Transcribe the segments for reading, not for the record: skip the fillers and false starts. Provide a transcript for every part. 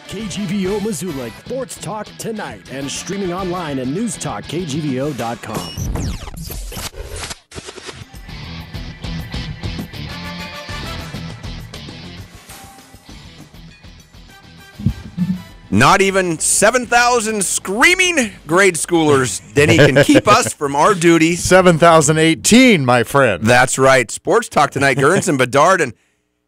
KGVO Missoula Sports Talk tonight and streaming online at Newstalk, KGVO.com. Not even 7,000 screaming grade schoolers, Denny, can keep us from our duty. 7,018, my friend. That's right. Sports Talk tonight, Gerns and Bedard. And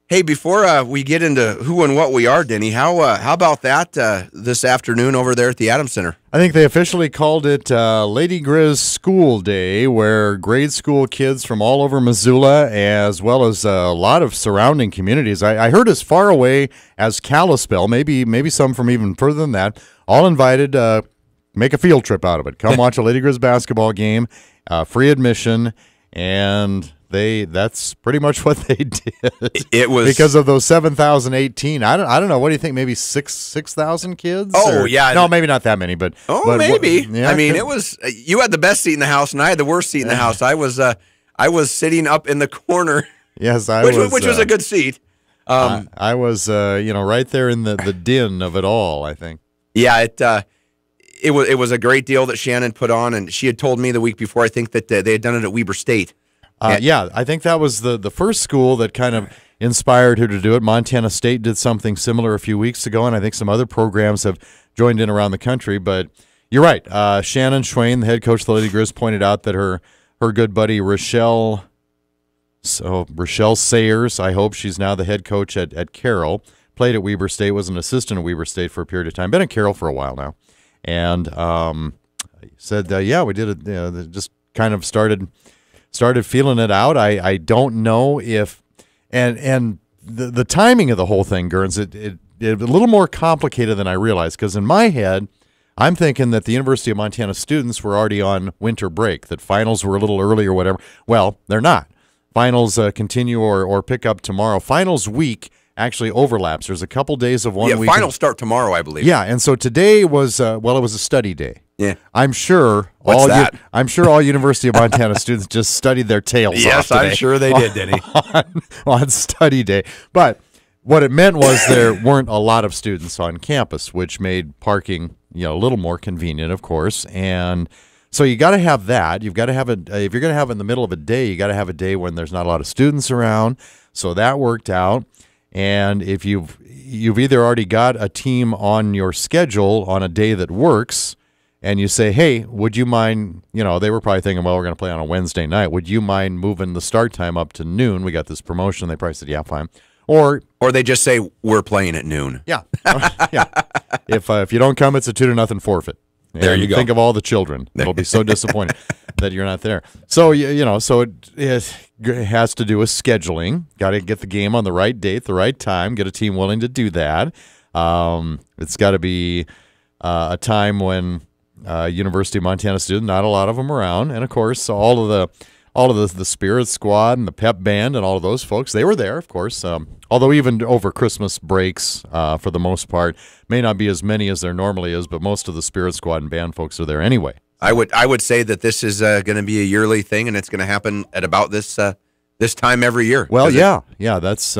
hey, before we get into who and what we are, Denny, how about that this afternoon over there at the Adams Center? I think they officially called it Lady Grizz School Day, where grade school kids from all over Missoula, as well as a lot of surrounding communities, I heard as far away as Kalispell, maybe some from even further than that, all invited, make a field trip out of it. Come watch a Lady Grizz basketball game, free admission, and that's pretty much what they did. It was because of those 7,018. I don't know. What do you think? Maybe 6,000 kids? Oh, or, yeah. No, maybe not that many, but maybe. Yeah, I mean, it was. You had the best seat in the house, and I had the worst seat in the house. I was sitting up in the corner. Yes, which was a good seat. I was right there in the din of it all, I think. Yeah, it was a great deal that Shannon put on, and she had told me the week before, I think, that they had done it at Weber State. Yeah, I think that was the first school that kind of inspired her to do it. Montana State did something similar a few weeks ago, and I think some other programs have joined in around the country. But you're right. Shannon Schwain, the head coach of the Lady Grizz, pointed out that her good buddy Rochelle Sayers, I hope she's now the head coach at Carroll, played at Weber State, was an assistant at Weber State for a period of time, been at Carroll for a while now, and said, yeah, we did it, just kind of started feeling it out. I don't know if and the timing of the whole thing, Gerns, it a little more complicated than I realized, because in my head I'm thinking that the University of Montana students were already on winter break, that finals were a little early or whatever. Well, they're not. Finals continue or pick up tomorrow. Finals week actually overlaps. There's a couple days of one week. Yeah, finals start tomorrow, I believe. Yeah, and so today was it was a study day. Yeah, I'm sure. I'm sure all University of Montana students just studied their tails off Yes, today. I'm sure they did, Denny. on study day. But what it meant was there weren't a lot of students on campus, which made parking a little more convenient, of course. And so you got to have that. You've got to have it if you're going to have it in the middle of a day. You got to have a day when there's not a lot of students around. So that worked out. And if you've either already got a team on your schedule on a day that works, and you say, hey, would you mind, they were probably thinking, well, we're going to play on a Wednesday night. Would you mind moving the start time up to noon? We got this promotion. They probably said, yeah, fine. Or they just say, we're playing at noon. Yeah. Yeah. If you don't come, it's a 2-0 forfeit. And there you go. Think of all the children. They'll be so disappointed that you're not there. So, so it has to do with scheduling. Got to get the game on the right date, the right time, get a team willing to do that. It's got to be a time when University of Montana student, not a lot of them around, and of course all of the Spirit Squad and the Pep Band and all of those folks, they were there, of course. Although even over Christmas breaks, for the most part, may not be as many as there normally is, but most of the Spirit Squad and band folks are there anyway. I would say that this is going to be a yearly thing, and it's going to happen at about this time every year. Well, yeah, that's.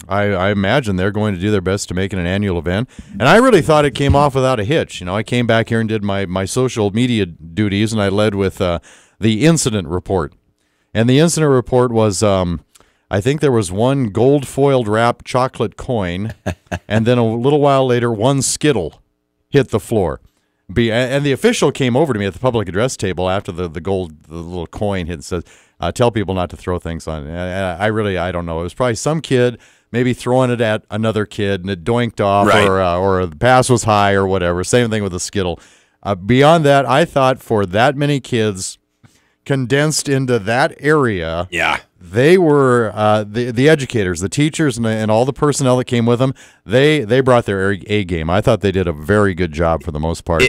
I imagine they're going to do their best to make it an annual event. And I really thought it came off without a hitch. I came back here and did my social media duties, and I led with the incident report. And the incident report was, I think there was one gold-foiled wrapped chocolate coin, and then a little while later, one Skittle hit the floor. And the official came over to me at the public address table after the little coin hit and says, tell people not to throw things on. I don't know. It was probably some kid maybe throwing it at another kid, and it doinked off, right, or the pass was high or whatever. Same thing with the Skittle. Beyond that, I thought for that many kids condensed into that area, yeah, they were the educators, the teachers, and all the personnel that came with them. They brought their A game. I thought they did a very good job for the most part.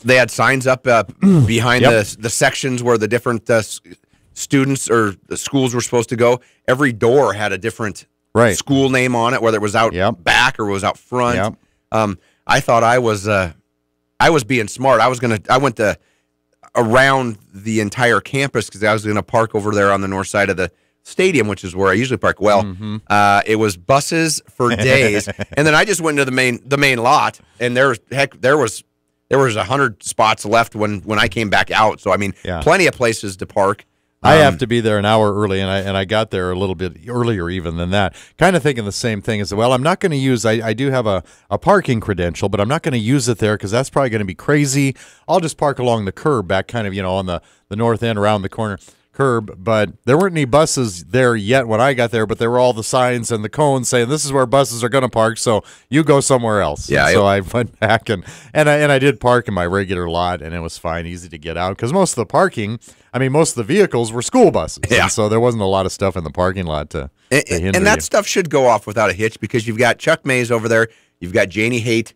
They had signs up behind Yep. the sections where the different students or the schools were supposed to go. Every door had a different school name on it, whether it was out back or was out front. Yep. I thought I was being smart. I went around the entire campus because I was going to park over there on the north side of the stadium, which is where I usually park. Well, it was buses for days, and then I just went into the main lot, and there was 100 spots left when I came back out. So I mean, plenty of places to park. I have to be there an hour early, and I got there a little bit earlier even than that. Kind of thinking the same thing as, well, I'm not going to use, I do have a parking credential, but I'm not going to use it there because that's probably going to be crazy. I'll just park along the curb back kind of, on the north end around the corner curb. But there weren't any buses there yet when I got there, but there were all the signs and the cones saying this is where buses are going to park, so you go somewhere else. Yeah. So I went back and I did park in my regular lot, and it was fine, easy to get out because most of the vehicles were school buses. Yeah. And so there wasn't a lot of stuff in the parking lot to hinder and that you. Stuff should go off without a hitch because you've got Chuck Mays over there, you've got Janie Haight,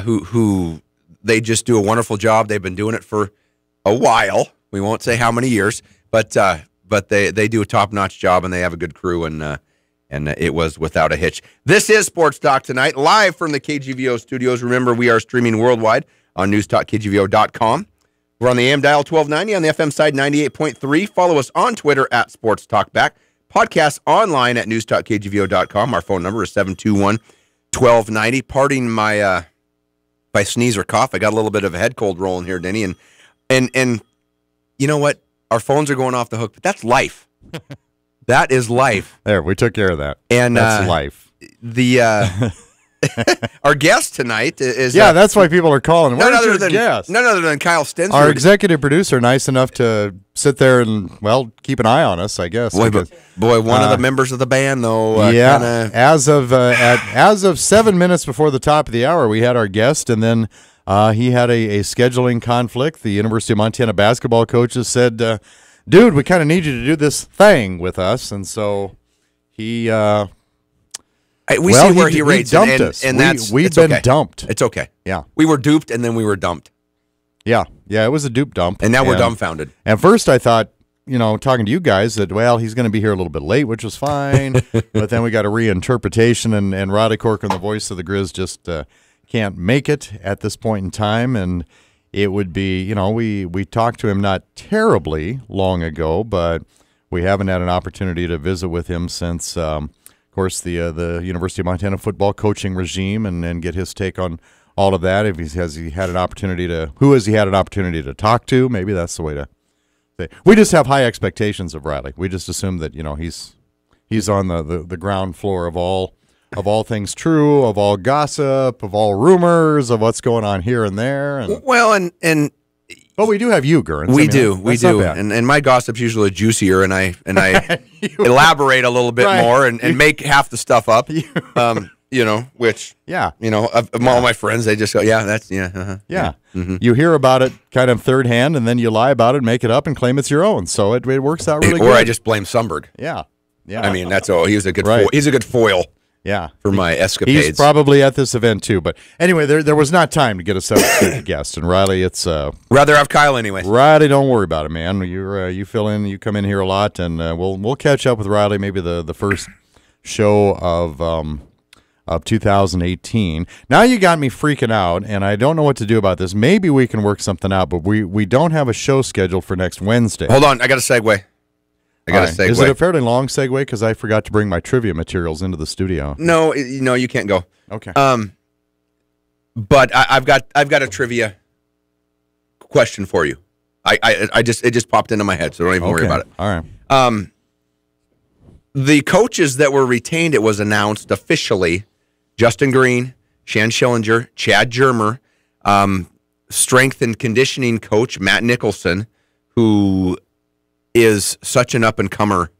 who they just do a wonderful job. They've been doing it for a while. We won't say how many years. But they do a top-notch job, and they have a good crew, and it was without a hitch. This is Sports Talk Tonight, live from the KGVO studios. Remember, we are streaming worldwide on newstalkkgvo.com. We're on the AM dial 1290, on the FM side 98.3. Follow us on Twitter at Sports Talk Back. Podcast online at newstalkkgvo.com. Our phone number is 721-1290. Pardon my sneeze or cough. I got a little bit of a head cold rolling here, Denny, and you know what? Our phones are going off the hook, but that's life. That is life. There, we took care of that. And that's life. Our guest tonight is that's why people are calling. None other than Kyle Stensler. Our executive producer, nice enough to sit there and keep an eye on us, I guess. One of the members of the band, though. As of 7 minutes before the top of the hour, we had our guest, and then. He had a scheduling conflict. The University of Montana basketball coaches said, dude, we kind of need you to do this thing with us. And so he see where he rates dumped us. And we've been dumped. It's okay. Yeah. We were duped, and then we were dumped. Yeah. Yeah, it was a dupe dump. And now we're dumbfounded. At first I thought, talking to you guys that, he's going to be here a little bit late, which was fine. But then we got a reinterpretation, and Roddy Corcoran, the voice of the Grizz, just can't make it at this point in time, and it would be, we talked to him not terribly long ago, but we haven't had an opportunity to visit with him since, of course, the University of Montana football coaching regime, and get his take on all of that. If who has he had an opportunity to talk to? Maybe that's the way to say. We just have high expectations of Riley. We just assume that he's on the ground floor of all things true, of all gossip, of all rumors, of what's going on here and there. But we do have you, Gurns. We do. And my gossip's usually juicier, and I elaborate a little bit more and make half the stuff up. Which of all my friends, they just go, Mm-hmm. You hear about it kind of third hand, and then you lie about it, make it up, and claim it's your own. So it works out really good. Or I just blame Sundberg. Yeah. I mean, that's all. He's a good he's a good foil. Yeah, for my escapades. He's probably at this event too. But anyway, there was not time to get a substitute guest. And Riley, it's rather have Kyle anyway. Riley, don't worry about it, man. You fill in. You come in here a lot, and we'll catch up with Riley maybe the first show of 2018. Now you got me freaking out, and I don't know what to do about this. Maybe we can work something out, but we don't have a show scheduled for next Wednesday. Hold on, I got a segue. Segue. Is it a fairly long segue? Because I forgot to bring my trivia materials into the studio. No, you can't go. Okay. But I've got a trivia question for you. It just popped into my head, so don't even worry about it. All right. The coaches that were retained, it was announced officially: Justin Green, Shan Schillinger, Chad Germer, strength and conditioning coach Matt Nicholson, who is such an up-and-comer.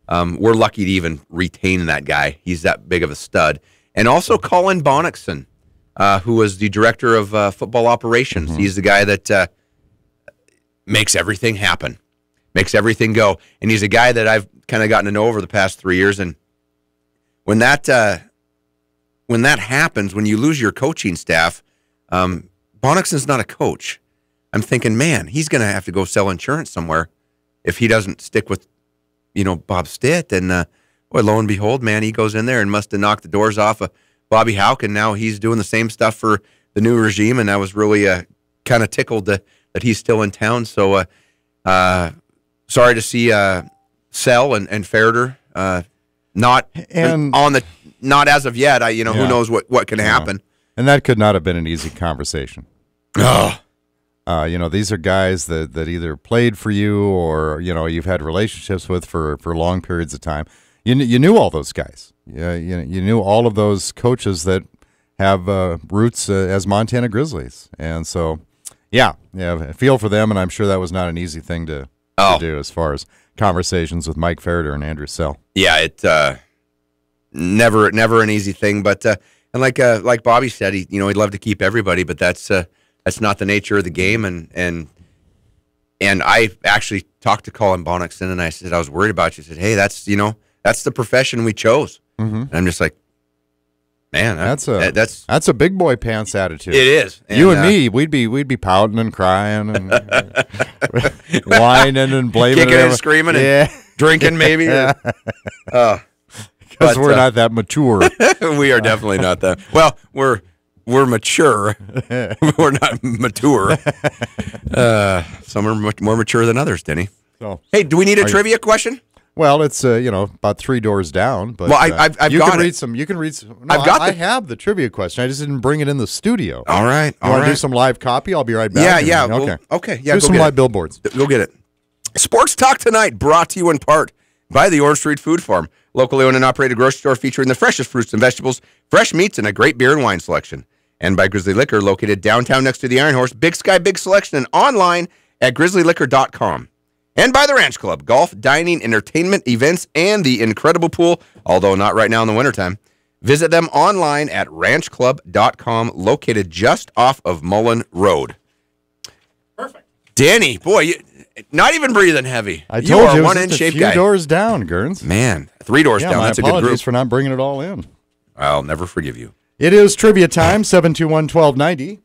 We're lucky to even retain that guy. He's that big of a stud. And also Colin Bonnickson, who was the director of football operations. Mm-hmm. He's the guy that makes everything happen, makes everything go. And he's a guy that I've kind of gotten to know over the past 3 years. And when that happens, when you lose your coaching staff, Bonnickson's not a coach. I'm thinking, man, he's going to have to go sell insurance somewhere if he doesn't stick with, Bob Stitt. And lo and behold, man, he goes in there and must have knocked the doors off of Bobby Houck, and now he's doing the same stuff for the new regime. And I was really kind of tickled that he's still in town. So sorry to see Sell and Ferreter, not as of yet. Who knows what can happen. And that could not have been an easy conversation. Oh. These are guys that either played for you or, you've had relationships with for long periods of time. You knew all those guys. You knew all of those coaches that have roots as Montana Grizzlies. And so, I feel for them, and I'm sure that was not an easy thing to do as far as conversations with Mike Ferreter and Andrew Sell. Yeah, it never an easy thing, but and like Bobby said, he'd love to keep everybody, but that's not the nature of the game. And I actually talked to Colin Bonnickson, and I said I was worried about you. He said, hey, that's the profession we chose. Mm-hmm. And I'm just like, man, that's a big boy pants attitude. It is. And, you and me, we'd be pouting and crying and whining and blaming, kicking and screaming, and drinking maybe. Because we're not that mature. We are definitely not that. Well, we're mature. We're not mature. Some are more mature than others, Denny. So, hey, do we need a trivia question? Well, it's about 3 doors down. But well, I've you got can it. read some. You can read some. No, I have the trivia question. I just didn't bring it in the studio. All right. You want to do some live copy? I'll be right back. Yeah. Okay. Okay. Yeah. Do some live billboards. Go get it. Sports Talk Tonight, brought to you in part by the Orange Street Food Farm, locally owned and operated grocery store featuring the freshest fruits and vegetables, fresh meats, and a great beer and wine selection. And by Grizzly Liquor, located downtown next to the Iron Horse, Big Sky, big selection, and online at grizzlyliquor.com. And by the Ranch Club, golf, dining, entertainment, events, and the incredible pool, although not right now in the wintertime. Visit them online at ranchclub.com, located just off of Mullen Road. Perfect. Danny, boy, not even breathing heavy. I told you, one in shape guy. 2 doors down, Gurns. Man, 3 doors down. That's a good group. My apologies for not bringing it all in. I'll never forgive you. It is trivia time, 721-1290.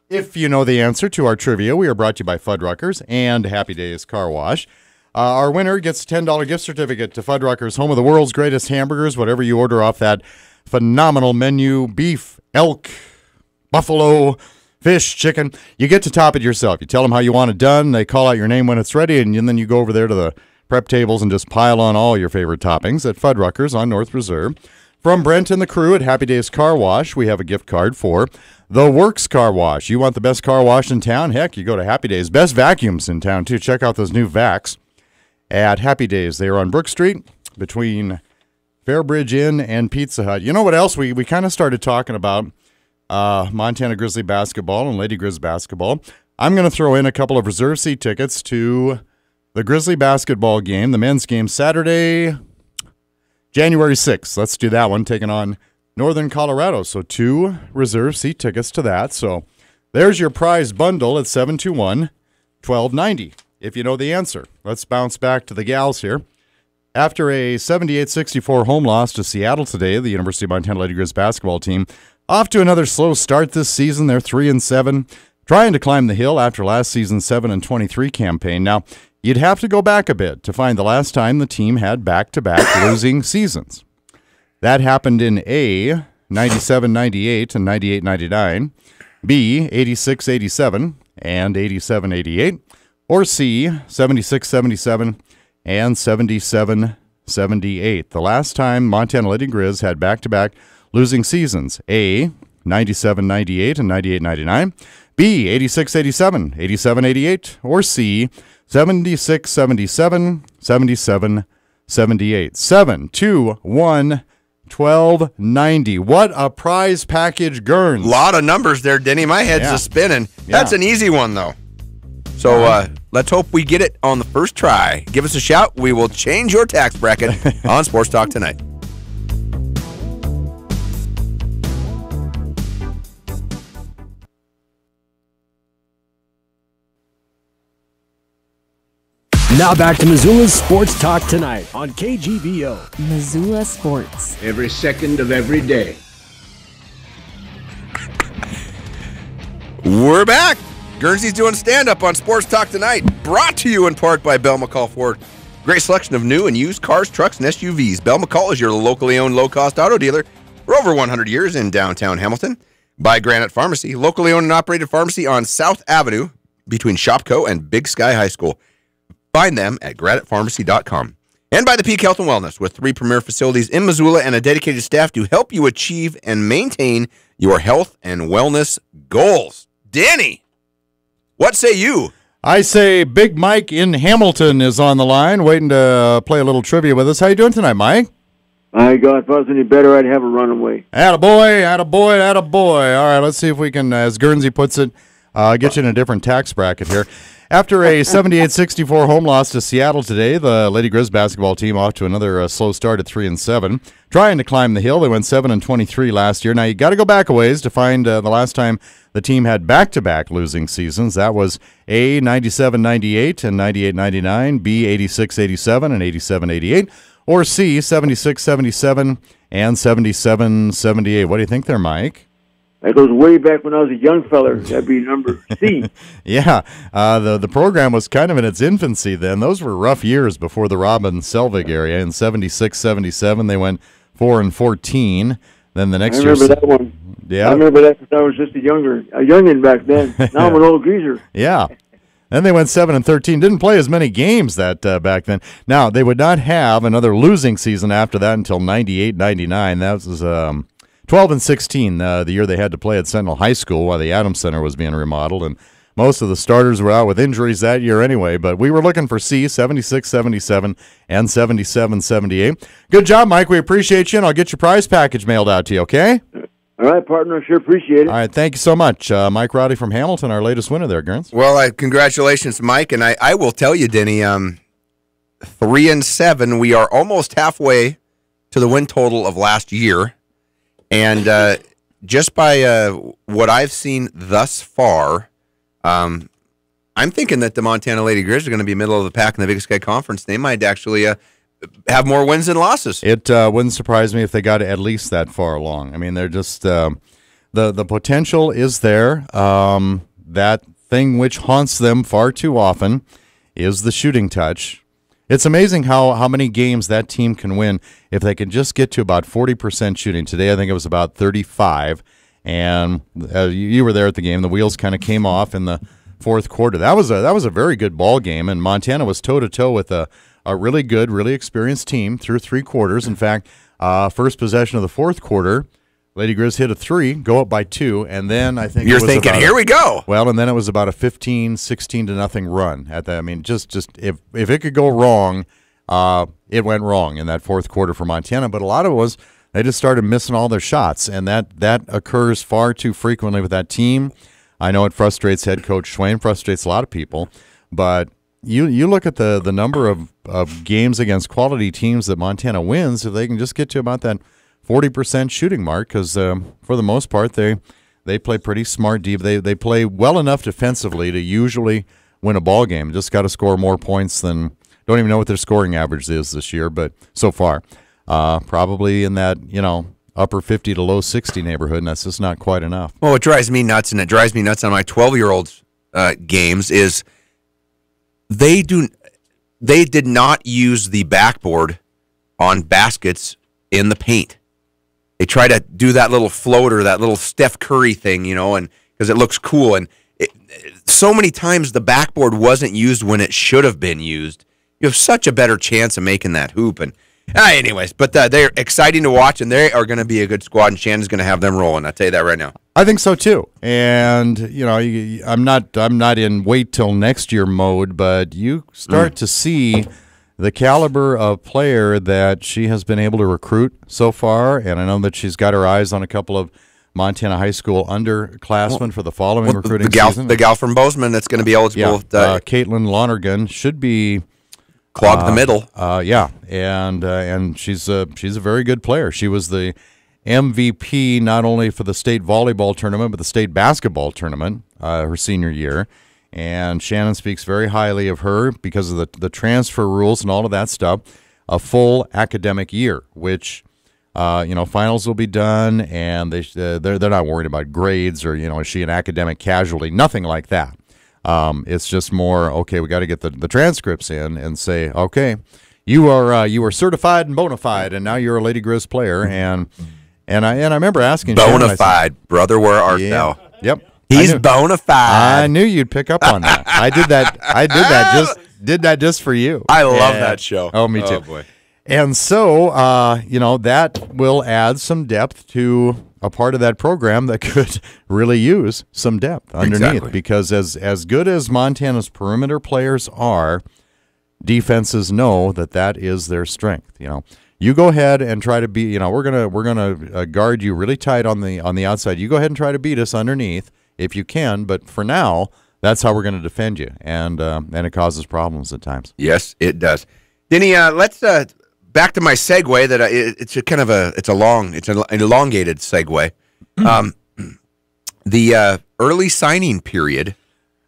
If you know the answer to our trivia, we are brought to you by Fuddruckers and Happy Days Car Wash. Our winner gets a $10 gift certificate to Fuddruckers, home of the world's greatest hamburgers. Whatever you order off that phenomenal menu, beef, elk, buffalo, fish, chicken, you get to top it yourself. You tell them how you want it done. They call out your name when it's ready, and then you go over there to the prep tables and just pile on all your favorite toppings at Fuddruckers on North Reserve. From Brent and the crew at Happy Days Car Wash, we have a gift card for The Works Car Wash. You want the best car wash in town? Heck, you go to Happy Days. Best vacuums in town, too. Check out those new vacs at Happy Days. They are on Brook Street between Fairbridge Inn and Pizza Hut. You know what else? We kind of started talking about Montana Grizzly basketball and Lady Grizz basketball. I'm going to throw in a couple of reserve seat tickets to the Grizzly basketball game, the men's game, Saturday, January 6th. Let's do that one, taking on Northern Colorado. So 2 reserve seat tickets to that. So there's your prize bundle at 721-1290. If you know the answer. Let's bounce back to the gals here. After a 78-64 home loss to Seattle today, the University of Montana Lady Grizz basketball team off to another slow start this season. They're 3-7, trying to climb the hill after last season's 7-23 campaign. Now, you'd have to go back a bit to find the last time the team had back-to-back losing seasons. That happened in A, 97-98 and 98-99, B, 86-87 and 87-88, or C, 76-77 and 77-78. The last time Montana Lady Grizz had back-to-back losing seasons, A, 97-98 and 98-99, B, 86-87, 87-88, or C, 76-77, 77-78. 721-1290. What a prize package, Gurns. A lot of numbers there, Denny. My head's just spinning. That's an easy one, though. So let's hope we get it on the first try. Give us a shout. We will change your tax bracket on Sports Talk Tonight. Now back to Missoula's Sports Talk Tonight on KGVO. Missoula Sports. Every second of every day. We're back. Guernsey's doing stand-up on Sports Talk Tonight. Brought to you in part by Bell McCall Ford. Great selection of new and used cars, trucks, and SUVs. Bell McCall is your locally owned low-cost auto dealer for over 100 years in downtown Hamilton. By Granite Pharmacy, locally owned and operated pharmacy on South Avenue between Shopko and Big Sky High School. Find them at granitepharmacy.com. And by the Peak Health and Wellness, with 3 premier facilities in Missoula and a dedicated staff to help you achieve and maintain your health and wellness goals. Danny, what say you? I say Big Mike in Hamilton is on the line, waiting to play a little trivia with us. How you doing tonight, Mike? My God, if I was any better, I'd have a runaway. Attaboy, attaboy, attaboy. All right, let's see if we can, as Guernsey puts it, get you in a different tax bracket here. After a 78-64 home loss to Seattle today, the Lady Grizz basketball team off to another slow start at 3-7. Trying to climb the hill, they went 7-23 last year. Now, you got to go back a ways to find the last time the team had back-to-back losing seasons. That was A, 97-98 and 98-99, B, 86-87 and 87-88, or C, 76-77 and 77-78. What do you think there, Mike? That goes way back when I was a young feller. That'd be number C. Yeah, the program was kind of in its infancy then. Those were rough years before the Robin Selvig area. In 76-77, they went 4-14. Then the next year, I remember that one. Yeah, I remember that because I was just a youngin' back then. Now I'm an old greaser. Yeah. Then they went 7-13. Didn't play as many games that back then. Now, they would not have another losing season after that until 98-99. That was 12-16, the year they had to play at Sentinel High School while the Adams Center was being remodeled, and most of the starters were out with injuries that year anyway, but we were looking for C, 76-77 and 77-78. Good job, Mike. We appreciate you, and I'll get your prize package mailed out to you, okay? All right, partner. I sure appreciate it. All right, thank you so much. Mike Roddy from Hamilton, our latest winner there, Gerns. Well, congratulations, Mike, and I will tell you, Denny, 3-7, we are almost halfway to the win total of last year. And just by what I've seen thus far, I'm thinking that the Montana Lady Grizz are going to be middle of the pack in the Big Sky Conference. They might actually have more wins than losses. It wouldn't surprise me if they got at least that far along. I mean, they're just the potential is there. That thing which haunts them far too often is the shooting touch. It's amazing how many games that team can win if they can just get to about 40% shooting. Today, I think it was about 35, and you were there at the game. The wheels kind of came off in the fourth quarter. That was a very good ball game, and Montana was toe-to-toe with a really good, really experienced team through 3 quarters. In fact, first possession of the fourth quarter, Lady Grizz hit a 3, go up by 2, and then I think you're thinking, here we go. Well, and then it was about a 15-16-0 run at that. I mean, just if it could go wrong, it went wrong in that fourth quarter for Montana. But a lot of it was they just started missing all their shots, and that occurs far too frequently with that team. I know it frustrates head coach Schwain, frustrates a lot of people, but you look at the number of games against quality teams that Montana wins, if they can just get to about that 40% shooting mark, because for the most part they play pretty smart deep. They play well enough defensively to usually win a ball game. Just got to score more points than, don't even know what their scoring average is this year, but so far probably in that upper 50 to low 60 neighborhood, and that's just not quite enough. Well, what drives me nuts, and it drives me nuts on my 12-year-olds games, is they did not use the backboard on baskets in the paint. They try to do that little floater, that little Steph Curry thing, and because it looks cool. And so many times the backboard wasn't used when it should have been used. You have such a better chance of making that hoop. And anyways, but they're exciting to watch, and they are going to be a good squad, and Shannon's going to have them rolling. I'll tell you that right now. I think so too. And I'm not in wait till next year mode, but you start to see the caliber of player that she has been able to recruit so far, and I know that she's got her eyes on a couple of Montana high school underclassmen for the following recruiting season. The gal from Bozeman that's going to be eligible. Yeah, Caitlin Lonergan should be clog the middle. And she's a very good player. She was the MVP not only for the state volleyball tournament but the state basketball tournament her senior year. And Shannon speaks very highly of her because of the transfer rules and all of that stuff. A full academic year, which finals will be done, and they're not worried about grades or is she an academic casualty? Nothing like that. It's just more okay. We got to get the transcripts in and say, okay, you are certified and bona fide, and now you're a Lady Grizz player. And I remember asking bona fide, brother, where art thou? Yep. He's bona fide. I knew you'd pick up on that. I did that did that just for you. I love that show. Oh, me too. Oh, boy. And so, that will add some depth to a part of that program that could really use some depth underneath. Exactly. Because as good as Montana's perimeter players are, defenses know that is their strength. You go ahead and try to be. We're gonna guard you really tight on the outside. You go ahead and try to beat us underneath if you can. But for now, that's how we're going to defend you, and it causes problems at times. Yes, it does. Denny, let's back to my segue. That it's an elongated segue. The early signing period.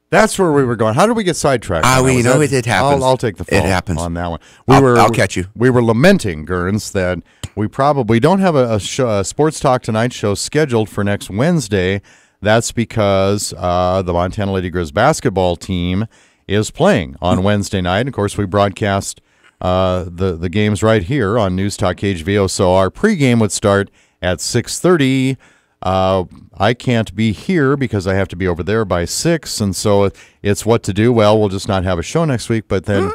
That's where we were going. How did we get sidetracked? It happens. I'll take the fall It happens on that one. I'll catch you. We were lamenting, Gerns, that we probably don't have a Sports Talk Tonight show scheduled for next Wednesday. That's because the Montana Lady Grizz basketball team is playing on Wednesday night. And of course, we broadcast the games right here on Newstalk KGVO. So our pregame would start at 6:30. I can't be here because I have to be over there by 6, and so it's what to do. Well, we'll just not have a show next week. But then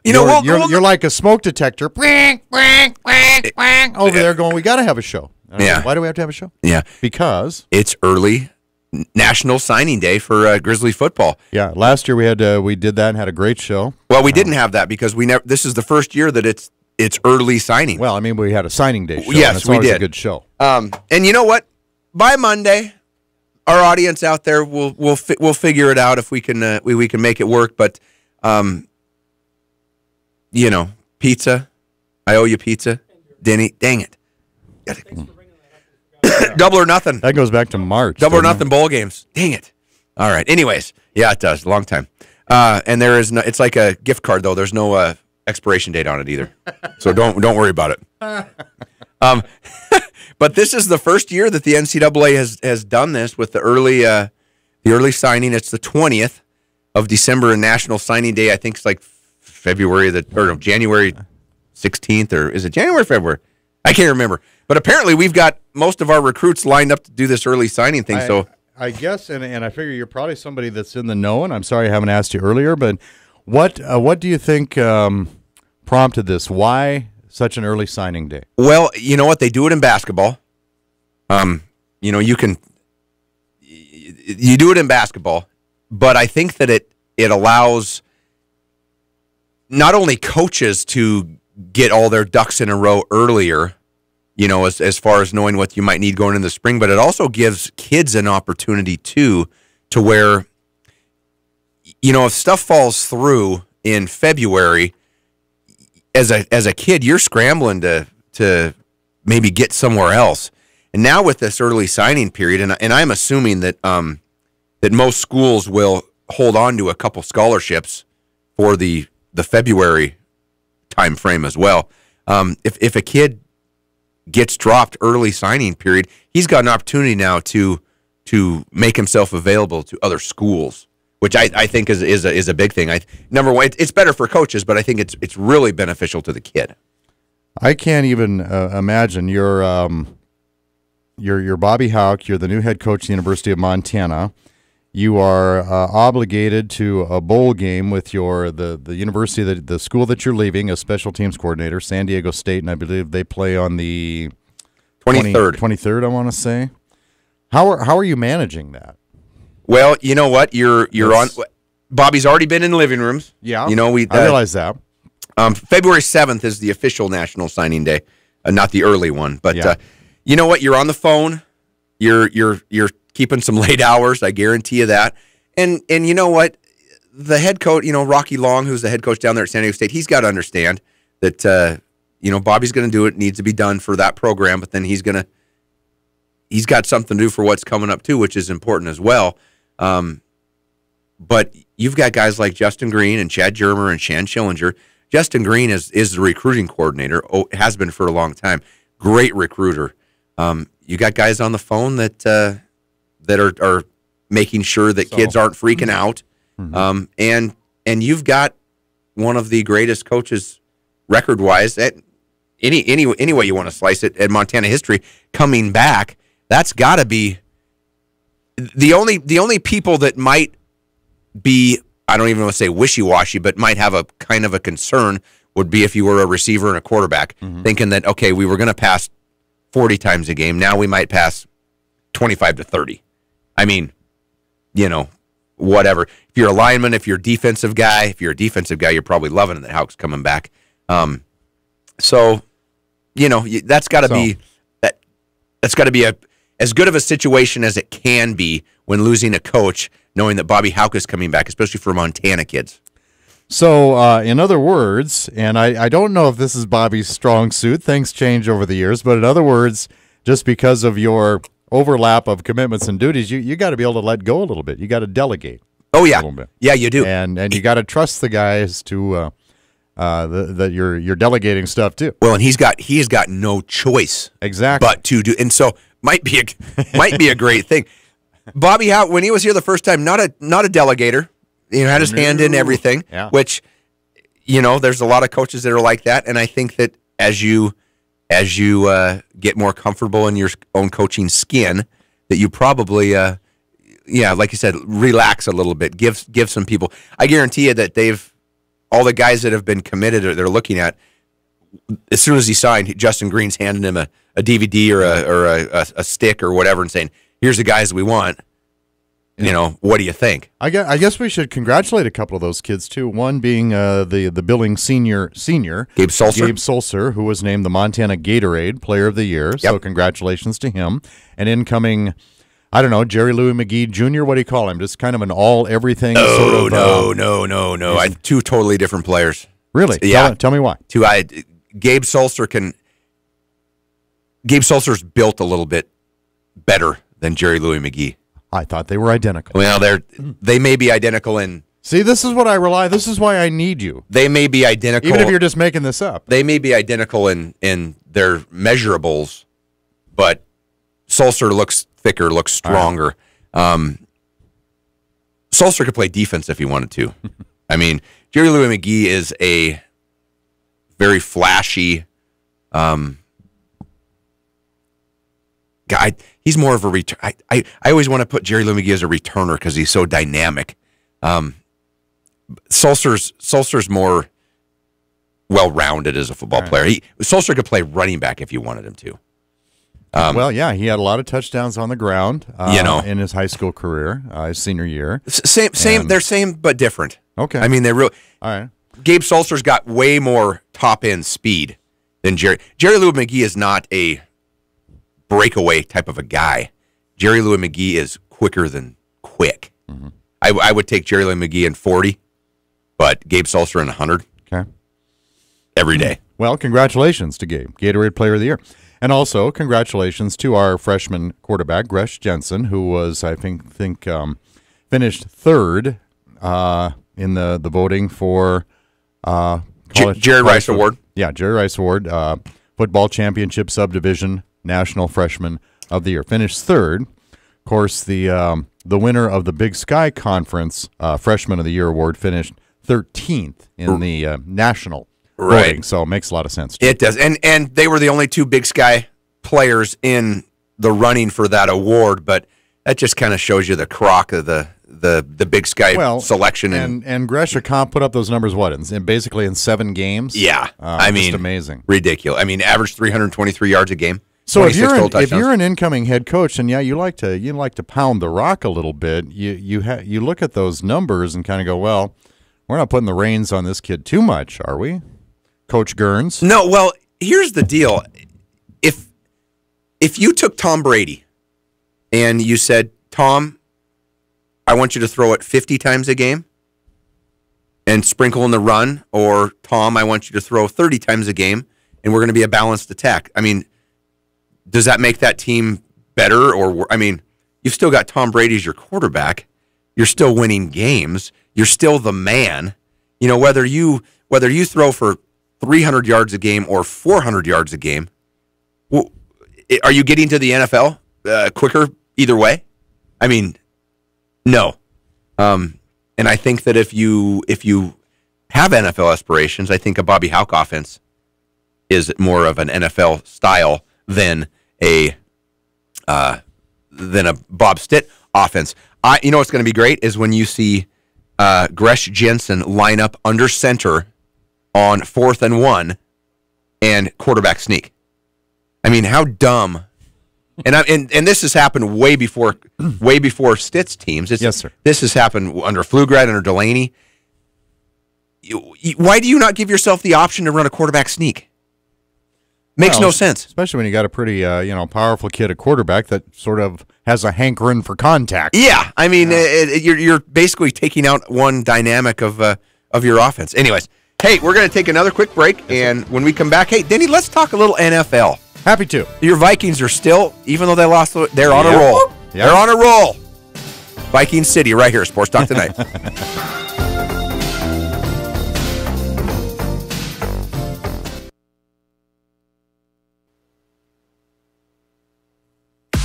you're like a smoke detector. Over there going, we got to have a show. Yeah. Why do we have to have a show? Yeah. Because it's early National Signing Day for Grizzly football. Yeah. Last year we did that and had a great show. Well, we didn't have that because this is the first year that it's early signing. Well, I mean, we had a signing day show. Yes, we did. A good show. And you know what? By Monday, our audience out there will figure it out if we can we can make it work. But pizza. I owe you pizza, Denny. Dang it. Double or nothing. That goes back to March. Double or nothing bowl games. Dang it. All right. Anyways, yeah, it does. Long time. And there is no. It's like a gift card though. There's no expiration date on it either. So don't worry about it. But this is the first year that the NCAA has done this with the early signing. It's the 20th of December and National Signing Day. I think it's like January 16th, or is it January or February? I can't remember. But apparently we've got most of our recruits lined up to do this early signing thing. I guess, and I figure you're probably somebody that's in the know, and I'm sorry I haven't asked you earlier, but what do you think prompted this? Why such an early signing day? Well, you know what? They do it in basketball. You do it in basketball, but I think that it allows not only coaches to get all their ducks in a row earlier, as far as knowing what you might need going in the spring, but it also gives kids an opportunity too, to where, if stuff falls through in February, as a kid, you're scrambling to maybe get somewhere else. And now with this early signing period, and I'm assuming that that most schools will hold on to a couple scholarships for the February time frame as well. If a kid gets dropped early signing period, he's got an opportunity now to make himself available to other schools, which I think is a big thing. Number one, it's better for coaches, but I think it's really beneficial to the kid. I can't even imagine. You're Bobby Houck. You're the new head coach of the University of Montana. You are obligated to a bowl game with the university, the school that you're leaving, as special teams coordinator, San Diego State, and I believe they play on the 23rd. 23rd, I want to say. How are you managing that? Well, you know what? You're on. Bobby's already been in living rooms. Yeah, I realize that. February 7th is the official National Signing Day, not the early one. But yeah. You know what? You're on the phone. You're keeping some late hours. I guarantee you that. And you know what? The head coach, Rocky Long, who's the head coach down there at San Diego State, he's got to understand that Bobby's going to do it. Needs to be done for that program, but then he's got something to do for what's coming up too, which is important as well. But you've got guys like Justin Green and Chad Germer and Shan Schillinger. Justin Green is the recruiting coordinator, has been for a long time. Great recruiter. You got guys on the phone that are making sure that kids aren't freaking out. Mm-hmm. And you've got one of the greatest coaches record-wise at any way you want to slice it at Montana history coming back. That's got to be the only people that might be I don't even want to say wishy-washy, but might have a kind of a concern would be if you were a receiver and a quarterback, thinking that, okay, we were going to pass 40 times a game. Now we might pass 25 to 30. I mean, whatever. If you're a lineman, if you're a defensive guy, you're probably loving it that Houck's coming back. So, that's got to be that's got to be as good of a situation as it can be when losing a coach, knowing that Bobby Houck is coming back, especially for Montana kids. So, in other words, and I don't know if this is Bobby's strong suit, things change over the years, but in other words, just because of your overlap of commitments and duties, you got to be able to let go a little bit. You got to delegate. Oh, yeah. A little bit. Yeah, you do. And you got to trust the guys to that you're delegating stuff to. Well, and he has got no choice. Exactly. But to do, and so might be a great thing. Bobby Houck, when he was here the first time, not a delegator. Had his hand in everything, which, there's a lot of coaches that are like that. And I think that as you get more comfortable in your own coaching skin, that you probably, like you said, relax a little bit, give some people. I guarantee you that all the guys that have been committed or they're looking at, as soon as he signed, Justin Green's handing him a DVD or a stick or whatever and saying, here's the guys we want. What do you think? I guess we should congratulate a couple of those kids too. One being the Billings senior Gabe Sulcer, who was named the Montana Gatorade Player of the Year. So congratulations to him. And incoming, I don't know, Jerry Louis McGee Jr. What do you call him? Just kind of an all everything. Oh, no. Two totally different players. Really? Yeah. Tell me why. Gabe Sulcer's built a little bit better than Jerry Louis McGee. I thought they were identical. Well, they may be identical in. See, this is what I rely. This is why I need you. They may be identical, even if you're just making this up. They may be identical in their measurables, but Sulcer looks thicker, looks stronger. Right. Sulcer could play defense if he wanted to. I mean, Jerry Louis McGee is a very flashy guy. He's more of a return. I always want to put Jerry Louis McGee as a returner because he's so dynamic. Sulcer's more well-rounded as a football player. Sulcer could play running back if you wanted him to. He had a lot of touchdowns on the ground, in his high school career, his senior year. Same. They're same but different. Okay. I mean, they're real. All right. Gabe Sulcer's got way more top-end speed than Jerry. Jerry Louis McGee is not a breakaway type of a guy. Jerry Louis McGee is quicker than quick. Mm-hmm. I would take Jerry Louis McGee in 40, but Gabe Sulcer in 100. Okay. Every day. Well, congratulations to Gabe, Gatorade Player of the Year. And also, congratulations to our freshman quarterback, Gresh Jensen, who was, I think finished third in the voting for Jerry Rice Award. Yeah, Jerry Rice Award, Football Championship Subdivision National Freshman of the Year. Finished third. Of course, the winner of the Big Sky Conference Freshman of the Year award finished 13th in the national voting, so it makes a lot of sense. It does, and they were the only two Big Sky players in the running for that award, but that just kind of shows you the crock of the Big Sky selection. And Gresh put up those numbers, basically in 7 games? Yeah. Just amazing. Ridiculous. I mean, average 323 yards a game. So if you're an incoming head coach, and you like to pound the rock a little bit, you look at those numbers and kind of go, well, we're not putting the reins on this kid too much, are we, Coach Gerns? No. Well, here's the deal: if you took Tom Brady and you said, Tom, I want you to throw it 50 times a game and sprinkle in the run, or Tom, I want you to throw 30 times a game and we're going to be a balanced attack. I mean, does that make that team better? Or, I mean, you've still got Tom Brady as your quarterback. You're still winning games. You're still the man. Whether you throw for 300 yards a game or 400 yards a game, are you getting to the NFL quicker either way? I mean, no. And I think that if you have NFL aspirations, I think a Bobby Houck offense is more of an NFL style than a Bob Stitt offense. What's going to be great is when you see Gresh Jensen line up under center on 4th and 1 and quarterback sneak. I mean, how dumb. And this has happened way before Stitt's teams. Yes, sir. This has happened under Pflugrad, under Delaney. Why do you not give yourself the option to run a quarterback sneak? Makes no sense. Especially when you got a pretty powerful kid at quarterback that sort of has a hankering for contact. Yeah, I mean, you're basically taking out one dynamic of your offense. Anyways, hey, we're going to take another quick break, and when we come back, hey, Denny, let's talk a little NFL. Happy to. Your Vikings are still, even though they lost, they're on a roll. Yep. They're on a roll. Viking City right here, Sports Talk Tonight.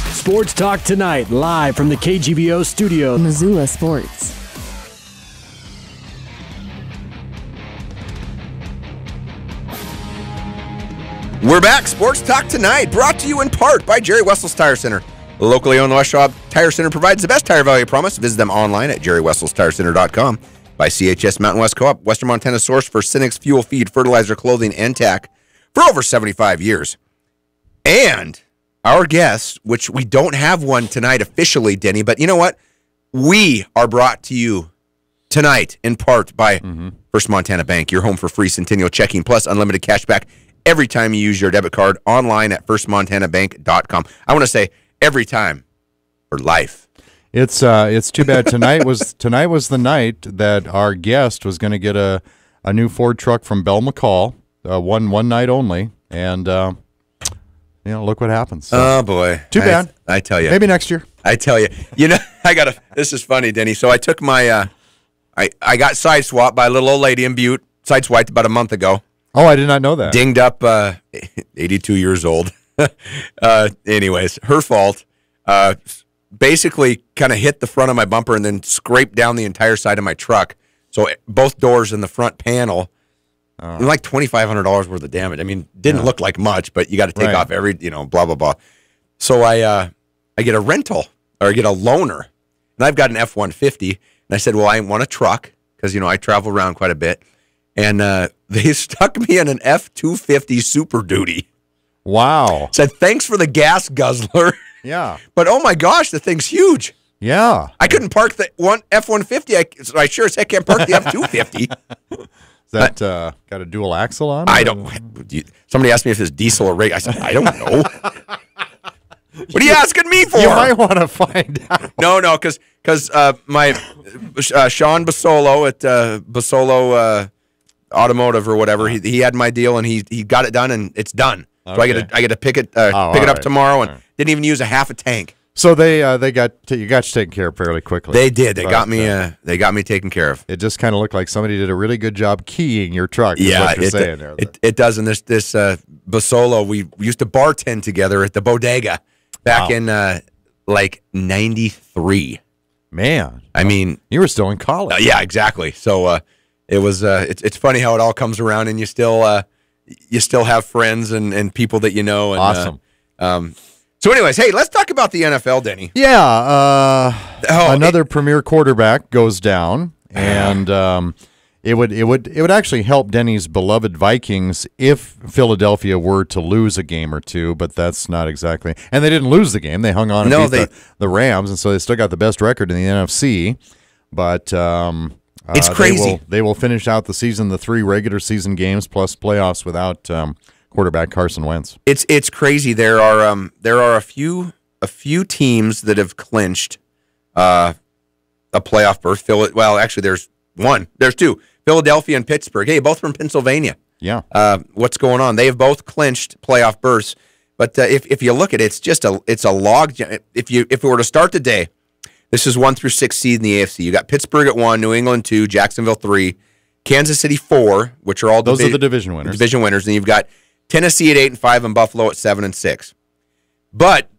Sports Talk Tonight, live from the KGVO studio. Missoula Sports. We're back. Sports Talk Tonight, brought to you in part by Jerry Wessel's Tire Center. Locally owned, the West Shaw Tire Center provides the best tire value promise. Visit them online at jerrywesselstirecenter.com. By CHS Mountain West Co-op, Western Montana's source for Cynics fuel, feed, fertilizer, clothing, and tack for over 75 years. And our guest, which we don't have one tonight officially, Denny, but you know what? We are brought to you tonight in part by First Montana Bank, your home for free Centennial checking plus unlimited cash back every time you use your debit card online at firstmontanabank.com. I want to say every time for life. It's too bad tonight was the night that our guest was going to get a new Ford truck from Bell McCall, one night only, and look what happens. So, oh boy, too bad. I tell you, maybe next year. I tell you, this is funny, Denny. So I took my I got sideswiped by a little old lady in Butte. Sideswiped about a month ago. Oh, I did not know that. Dinged up, 82 years old. Anyways, her fault. Basically kind of hit the front of my bumper and then scraped down the entire side of my truck. So both doors in the front panel, like $2,500 worth of damage. I mean, didn't look like much, but you got to take off every, blah, blah, blah. So I get a rental, or I get a loaner, and I've got an F-150. And I said, well, I want a truck because, I travel around quite a bit. And they stuck me in an F-250 Super Duty. Wow. Said, thanks for the gas guzzler. Yeah. But, oh, my gosh, the thing's huge. Yeah. I couldn't park the one F-150. So I sure as heck can't park the F-250. Is that got a dual axle on it? I don't. Somebody asked me if it's diesel or rig. I said, I don't know. What are you asking me for? You might want to find out. No, because my Sean Basolo at Basolo Automotive or whatever, he had my deal and he got it done and it's done. So I get to pick it up tomorrow and didn't even use a half a tank. So you got you taken care of fairly quickly. They did. They got me taken care of. It just kind of looked like somebody did a really good job keying your truck. Yeah, what you're saying there. It does. And this Basolo, we used to bartend together at the bodega back in like 93. Man, I mean, you were still in college. Yeah, exactly. So it was. It's funny how it all comes around, and you still have friends and people that you know. And, awesome. So, anyways, hey, let's talk about the NFL, Denny. Yeah. Another premier quarterback goes down, and it would actually help Denny's beloved Vikings if Philadelphia were to lose a game or two, but that's not exactly. And they didn't lose the game; they hung on and beat the Rams, and so they still got the best record in the NFC. But it's crazy. They will finish out the season, the 3 regular season games plus playoffs without quarterback Carson Wentz. It's crazy. There are a few teams that have clinched a playoff berth. Well, actually, there's one. There's 2. Philadelphia and Pittsburgh. Hey, both from Pennsylvania. Yeah. What's going on? They have both clinched playoff berths. But if you look at it, it's a log. If it were to start today, this is 1 through 6 seed in the AFC. You got Pittsburgh at 1, New England 2, Jacksonville 3, Kansas City 4, which are all those are the division winners. Division winners, and you've got Tennessee at 8 and 5, and Buffalo at 7 and 6. But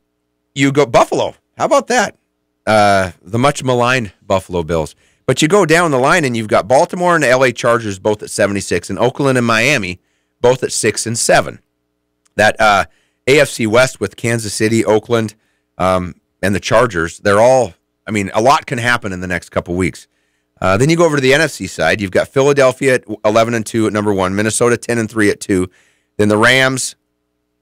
you go Buffalo. How about that? The much maligned Buffalo Bills. But you go down the line, and you've got Baltimore and the LA Chargers both at 76, and Oakland and Miami both at 6 and 7. That AFC West with Kansas City, Oakland, and the Chargers, they're all. I mean, a lot can happen in the next couple weeks. Then you go over to the NFC side. You've got Philadelphia at 11-2 at number 1, Minnesota 10-3 at 2. Then the Rams,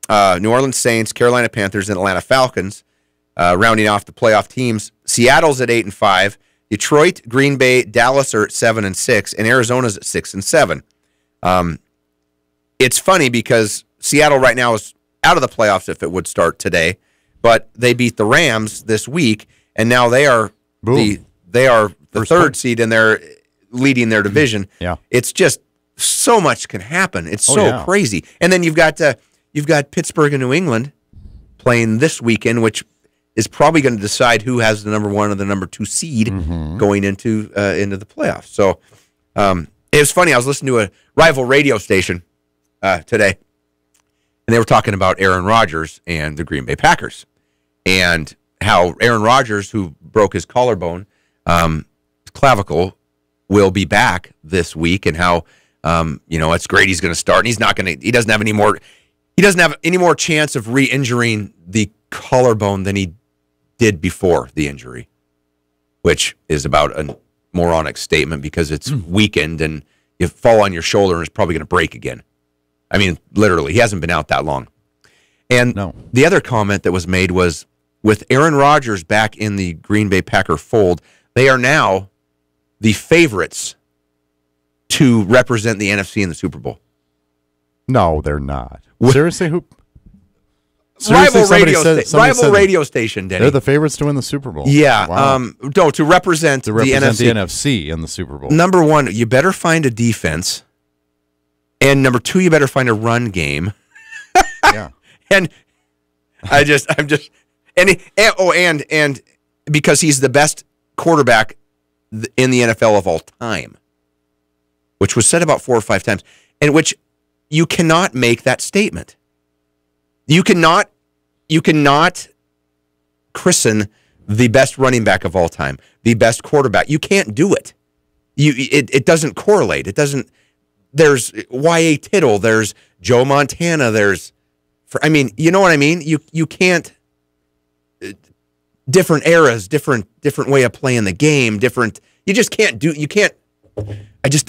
New Orleans Saints, Carolina Panthers, and Atlanta Falcons, rounding off the playoff teams. Seattle's at 8-5. Detroit, Green Bay, Dallas are at 7-6, and Arizona's at 6-7. It's funny because Seattle right now is out of the playoffs if it would start today, but they beat the Rams this week, and now they are the third seed, and they're leading their division. Yeah, it's just so much can happen. It's so crazy. And then you've got Pittsburgh and New England playing this weekend, which is probably going to decide who has the number 1 or the number 2 seed going into the playoffs. So it was funny. I was listening to a rival radio station today, and they were talking about Aaron Rodgers and the Green Bay Packers, and how Aaron Rodgers, who broke his collarbone, clavicle, will be back this week, and how it's great he's going to start, and he doesn't have any more chance of re-injuring the collarbone than he did before the injury, which is about a moronic statement because it's weakened and you fall on your shoulder and it's probably going to break again. I mean, literally, he hasn't been out that long. And the other comment that was made was, with Aaron Rodgers back in the Green Bay Packer fold, they are now the favorites to represent the NFC in the Super Bowl. No, they're not. Seriously, who? Rival radio station, Denny. They're the favorites to win the Super Bowl. Yeah. Wow. To represent the NFC in the Super Bowl. Number 1, you better find a defense, and number 2, you better find a run game. Yeah. And and because he's the best quarterback in the NFL of all time, which was said about 4 or 5 times, and which you cannot make that statement. You cannot christen the best running back of all time, the best quarterback. You can't do it. It doesn't correlate. It doesn't. There's Y.A. Tittle. There's Joe Montana. You know what I mean? You can't. Different eras, different way of playing the game. You just can't do. You can't.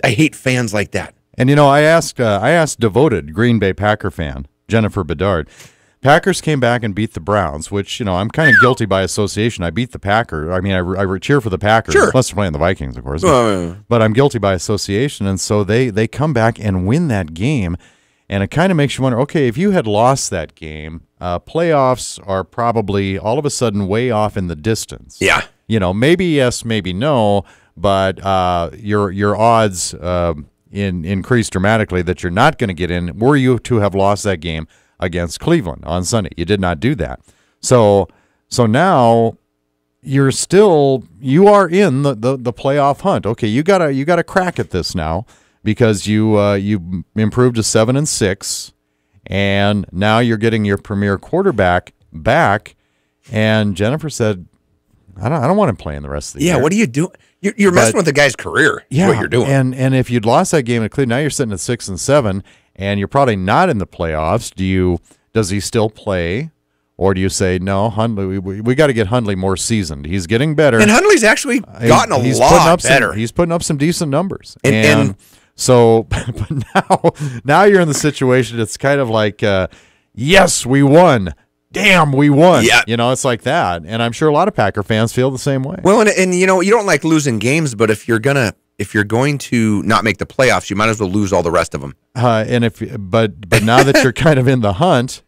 I hate fans like that. And I asked devoted Green Bay Packer fan Jennifer Bedard. Packers came back and beat the Browns, which, I'm kind of guilty by association. I beat the Packers. I mean, I cheer for the Packers, unless they're playing the Vikings, of course. But I'm guilty by association, and so they come back and win that game, and it kind of makes you wonder, okay, if you had lost that game, playoffs are probably all of a sudden way off in the distance. Yeah. Maybe yes, maybe no, but your odds increased dramatically that you're not going to get in were you to have lost that game against Cleveland on Sunday. You did not do that. So now you are in the playoff hunt. Okay, you got a crack at this now because you improved to 7-6, and now you're getting your premier quarterback back. And Jennifer said, I don't want him playing the rest of the year. Yeah, what are you doing? You're messing with the guy's career. Yeah, what you're doing. And if you'd lost that game at Cleveland, now you're sitting at 6-7, and you're probably not in the playoffs. Does he still play, or do you say no? Hundley, we got to get Hundley more seasoned. He's getting better, and Hundley's actually gotten a lot better. He's putting up some decent numbers, and so, but now you're in the situation. It's kind of like, yes, we won. Damn, we won. Yeah. It's like that. And I'm sure a lot of Packer fans feel the same way. Well, and you don't like losing games, but if you're going to not make the playoffs, you might as well lose all the rest of them. But now that you're kind of in the hunt,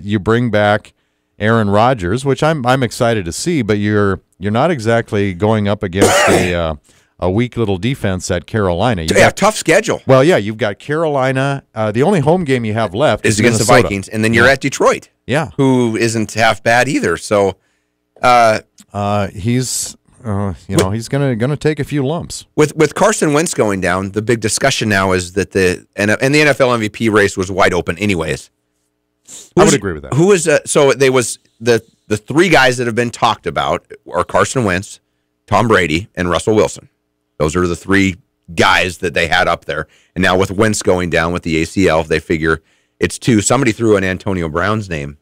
you bring back Aaron Rodgers, which I'm excited to see, but you're not exactly going up against a weak little defense at Carolina. Tough schedule. Well, yeah, you've got Carolina. The only home game you have left is against Minnesota. the Vikings, and then you're at Detroit. Yeah, who isn't half bad either. So, he's gonna take a few lumps with Carson Wentz going down. The big discussion now is that the NFL MVP race was wide open, anyways. I would agree with that. Who is so? They was the 3 guys that have been talked about are Carson Wentz, Tom Brady, and Russell Wilson. Those are the 3 guys that they had up there. And now with Wentz going down with the ACL, they figure it's 2. Somebody threw in Antonio Brown's name.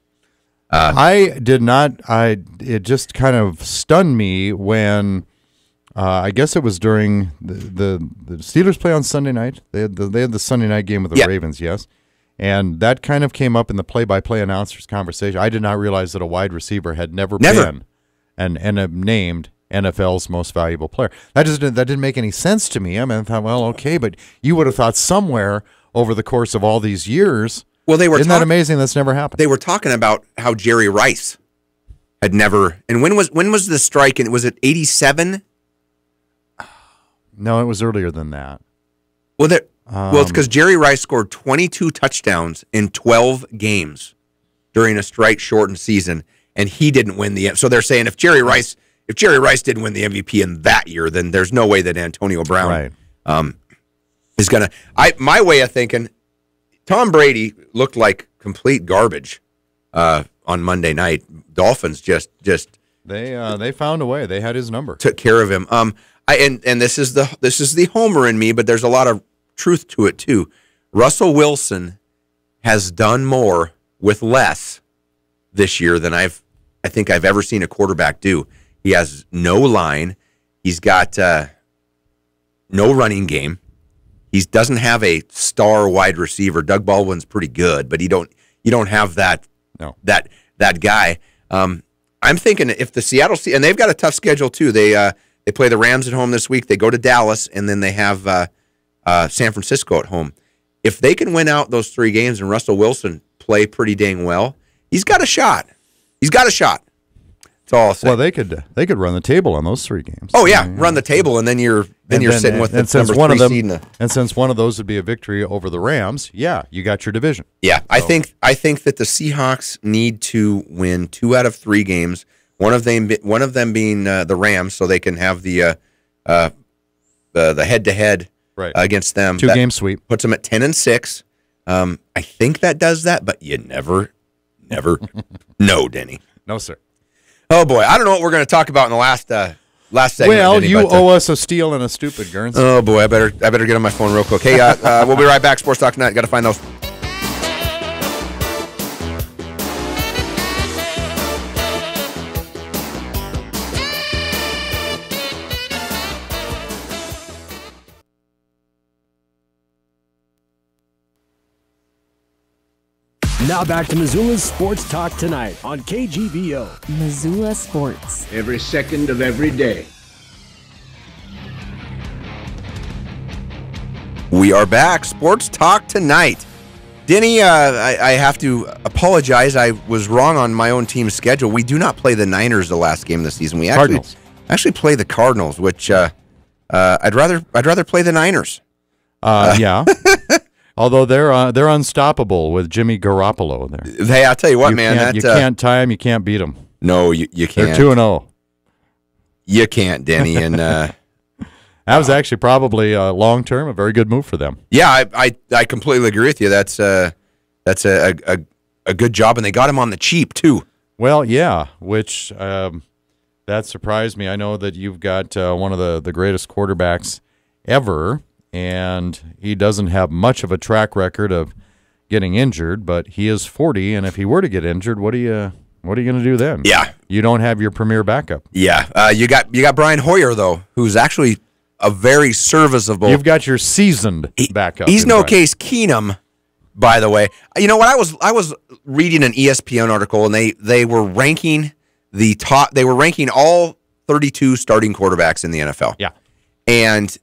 I did not. It just kind of stunned me when I guess it was during the Steelers play on Sunday night. They had the Sunday night game with the Ravens, yes. And that kind of came up in the play-by-play announcers conversation. I did not realize that a wide receiver had never. been named NFL's most valuable player. That didn't make any sense to me. I mean, I thought, well, okay, but you would have thought somewhere over the course of all these years. Well, isn't that amazing? That's never happened. They were talking about how Jerry Rice had never. And when was the strike? And was it 87? No, it was earlier than that. Well, it's because Jerry Rice scored 22 touchdowns in 12 games during a strike-shortened season, and he didn't win the. So they're saying if Jerry Rice didn't win the MVP in that year, then there's no way that Antonio Brown is gonna. My way of thinking, Tom Brady looked like complete garbage on Monday night. Dolphins just they found a way. They had his number. Took care of him. And this is the homer in me, but there's a lot of truth to it too. Russell Wilson has done more with less this year than I think I've ever seen a quarterback do. He has no line. He's got no running game. He doesn't have a star wide receiver. Doug Baldwin's pretty good, but you don't have that that guy. I'm thinking if the Seattle and they've got a tough schedule too. They play the Rams at home this week. They go to Dallas, and then they have San Francisco at home. If they can win out those 3 games and Russell Wilson play pretty dang well, he's got a shot. He's got a shot. That's all I'll say. Well, they could run the table on those 3 games. Oh yeah, run the table, and then you're sitting with the number 3 seed. And since one of those would be a victory over the Rams, you got your division. Yeah, so. I think that the Seahawks need to win 2 out of 3 games. One of them being the Rams, so they can have the head-to-head against them. 2-game sweep puts them at 10-6. I think that does that, but you never know, Denny. No, sir. Oh boy, I don't know what we're going to talk about in the last segment. Well, Denny, you owe us a steal and a stupid, Gurns. Oh boy, I better get on my phone real quick. Hey, we'll be right back. Sports Talk Tonight. Got to find those. Now back to Missoula's Sports Talk Tonight on KGVO. Missoula Sports. Every second of every day. We are back. Sports Talk Tonight. Denny, I have to apologize. I was wrong on my own team's schedule. We do not play the Niners the last game of the season. We actually play the Cardinals, which I'd rather play the Niners. Yeah. Although they're unstoppable with Jimmy Garoppolo there. Hey, I'll tell you what, man. You can't tie them. You can't beat them. No, you can't. They're 2-0. You can't, Denny. And that was actually probably long term a very good move for them. Yeah, I completely agree with you. That's a good job, and they got him on the cheap too. Well, yeah, which that surprised me. I know that you've got one of the greatest quarterbacks ever. And he doesn't have much of a track record of getting injured, but he is 40, and if he were to get injured, what are you going to do then? Yeah. You don't have your premier backup. Yeah. You got Brian Hoyer, though, who's actually a very serviceable. You've got your seasoned backup. He's no Case Keenum, by the way. You know what? I was reading an ESPN article, and they were ranking the top. They were ranking all 32 starting quarterbacks in the NFL. Yeah. And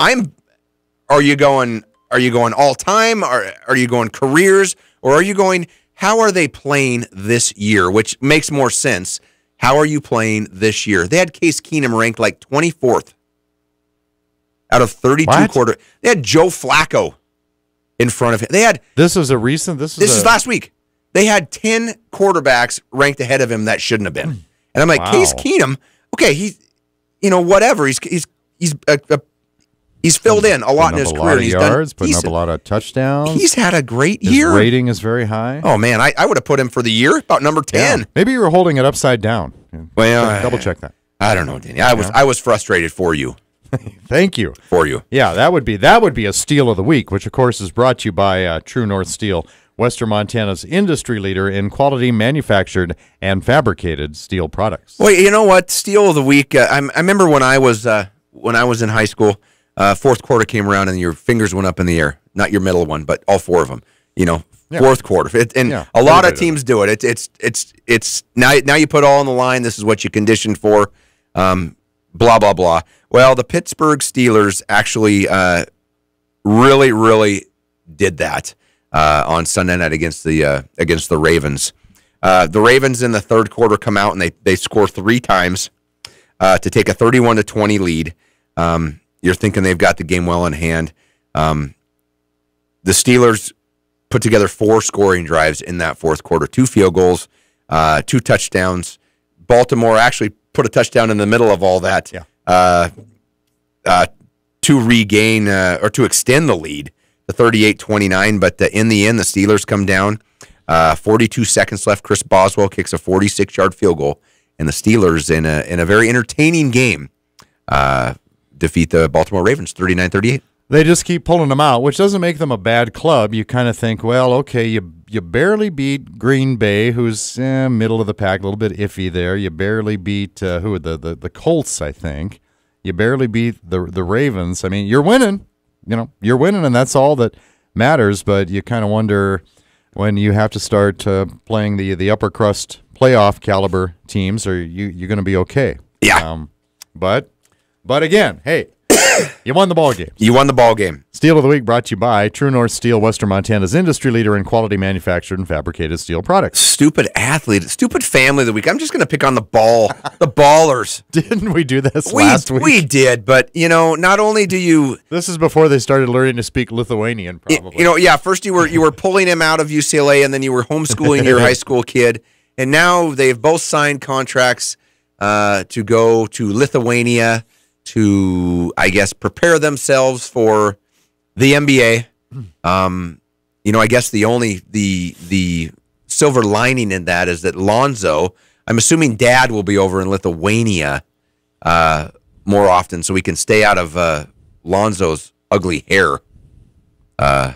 are you going all time? Are you going careers? Or are you going, how are they playing this year? Which makes more sense. How are you playing this year? They had Case Keenum ranked like 24th out of 32 quarter. They had Joe Flacco in front of him. This is last week. They had 10 quarterbacks ranked ahead of him that shouldn't have been. And I'm like, wow. Case Keenum, okay, whatever. He's filled in a lot in his career. He's putting up a lot of touchdowns. He's had a great year. His rating is very high. Oh man, I would have put him for the year about number 10. Yeah. Maybe you were holding it upside down. Well, double check that. I don't know, Danny. I was frustrated for you. Thank you. For you. Yeah, that would be a steal of the week, which of course is brought to you by True North Steel. Western Montana's industry leader in quality manufactured and fabricated steel products. Well, you know what? Steel of the week. I remember when I was in high school, fourth quarter came around and your fingers went up in the air. Not your middle one, but all four of them. Fourth quarter. A lot of teams do it. It's now you put all on the line. This is what you conditioned for. Blah blah blah. Well, the Pittsburgh Steelers actually really, really did that on Sunday night against the Ravens. The Ravens in the third quarter come out and they score 3 times to take a 31-20 lead. You're thinking they've got the game well in hand. The Steelers put together 4 scoring drives in that fourth quarter, 2 field goals, 2 touchdowns. Baltimore actually put a touchdown in the middle of all that to regain or to extend the lead to 38-29. But in the end, the Steelers come down. 42 seconds left. Chris Boswell kicks a 46-yard field goal, and the Steelers, in a very entertaining game, defeat the Baltimore Ravens 39-38. They just keep pulling them out, which doesn't make them a bad club. You kind of think, well, okay, you barely beat Green Bay, who's middle of the pack, a little bit iffy there. You barely beat the Colts, I think. You barely beat the Ravens. I mean, you're winning. You're winning, and that's all that matters. But you kind of wonder when you have to start playing the upper crust playoff caliber teams, are you're going to be okay? Yeah. But again, hey. You won the ball game. You won the ball game. Steel of the Week brought to you by True North Steel, Western Montana's industry leader in quality manufactured and fabricated steel products. Stupid athlete. Stupid family of the week. I'm just going to pick on the ballers. Didn't we do this last week? We did, but, not only do you... This is before they started learning to speak Lithuanian, probably. First you were pulling him out of UCLA, and then you were homeschooling your high school kid, and now they've both signed contracts to go to Lithuania to, I guess, prepare themselves for the NBA. I guess the silver lining in that is that Lonzo, I'm assuming Dad will be over in Lithuania more often, so we can stay out of Lonzo's ugly hair. Boy,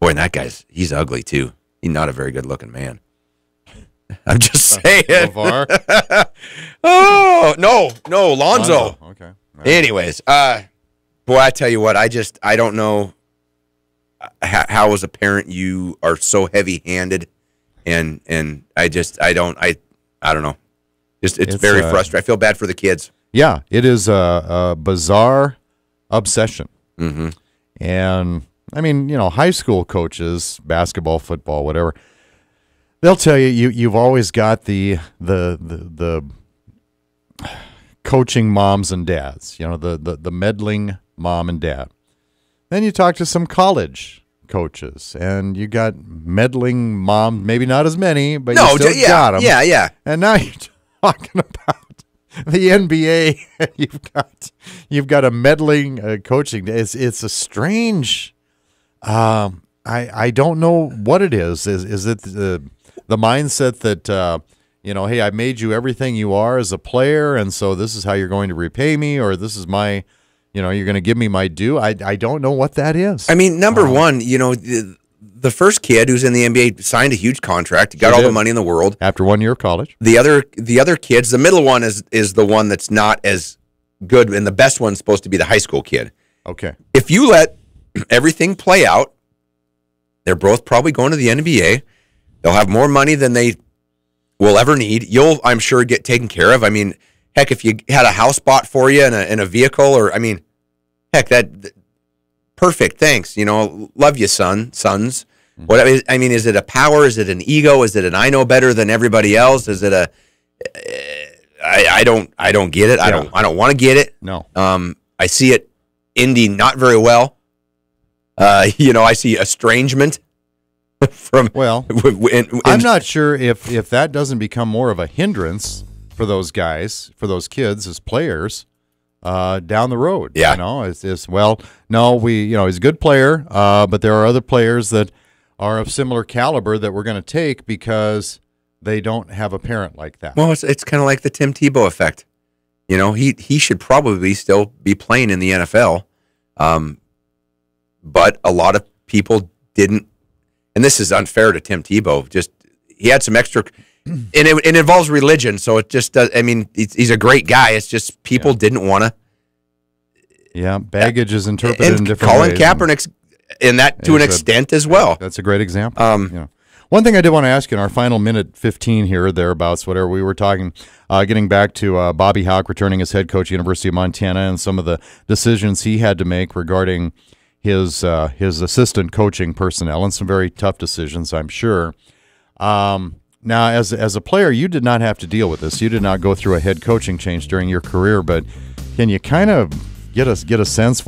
and that he's ugly too. He's not a very good looking man. I'm just saying. Oh, no, Lonzo. Okay. Right. Anyways, boy, I tell you what, I don't know how as a parent you are so heavy-handed, and I don't know. It's very frustrating. I feel bad for the kids. Yeah, it is a bizarre obsession. Mm-hmm. And I mean, high school coaches, basketball, football, whatever, they'll tell you've always got the coaching moms and dads, the meddling mom and dad. Then you talk to some college coaches, and you got meddling mom, maybe not as many, but you still got them. Yeah. And now you're talking about the NBA, and you've got a meddling coaching. It's a strange. I don't know what it is. Is it the mindset that hey, I made you everything you are as a player, and so this is how you're going to repay me, or this is my, you're going to give me my due. I don't know what that is. I mean, number one, the first kid who's in the NBA signed a huge contract, got all the money in the world after 1 year of college. The other kids, the middle one is the one that's not as good, and the best one's supposed to be the high school kid. Okay. If you let everything play out, they're both probably going to the NBA. They'll have more money than they will ever need. You'll, I'm sure, get taken care of. I mean, heck, if you had a house bought for you and a vehicle, or heck, that perfect. Thanks. Love you, sons. Mm-hmm. What I mean, is it a power? Is it an ego? Is it an I know better than everybody else? Is it a I don't get it. Yeah. I don't want to get it. No. I see it ending not very well. I see estrangement. I'm not sure if that doesn't become more of a hindrance for those guys, for those kids as players down the road. Yeah. He's a good player, but there are other players that are of similar caliber that we're going to take because they don't have a parent like that. Well, it's kind of like the Tim Tebow effect. He should probably still be playing in the NFL, but a lot of people didn't. and this is unfair to Tim Tebow. Just he had some extra, and it involves religion. So it just does. I mean, he's a great guy. It's just people didn't want to. Yeah, baggage is interpreted in different Colin ways. Kaepernick's in that to an extent as well. That's a great example. One thing I did want to ask you in our final minute 15 here, or thereabouts, whatever we were talking, getting back to Bobby Hauck returning as head coach at University of Montana and some of the decisions he had to make regarding his assistant coaching personnel, and some very tough decisions, I'm sure. Now, as a player, you did not have to deal with this. You did not go through a head coaching change during your career, but can you kind of get a sense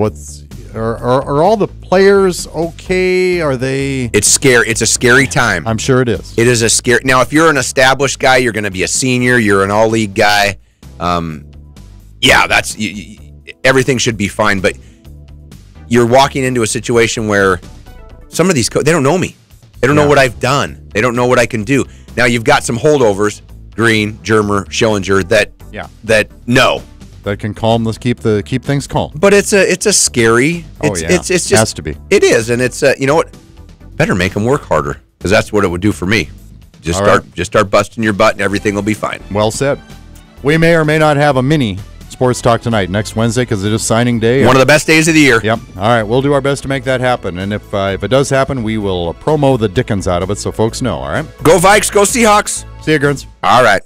are all the players okay? Are they? It's scary. It's a scary time. I'm sure it is. It is a scary. Now, if you're an established guy, you're going to be a senior. You're an all-league guy. That's everything should be fine. But you're walking into a situation where some of these they don't know me. They don't know what I've done. They don't know what I can do. Now you've got some holdovers, Green, Germer, Schillinger, that know. That can keep things calm. But it's a scary. It's just has to be. It is, and it's you know what? Better make them work harder, because that's what it would do for me. Just start busting your butt, and everything will be fine. Well said. We may or may not have a mini Sports Talk tonight next Wednesday, because it is signing day. One of the best days of the year. Yep. All right, we'll do our best to make that happen, and if it does happen, we will promo the dickens out of it, so folks know. All right. Go Vikes. Go Seahawks. See you, Gerns. All right.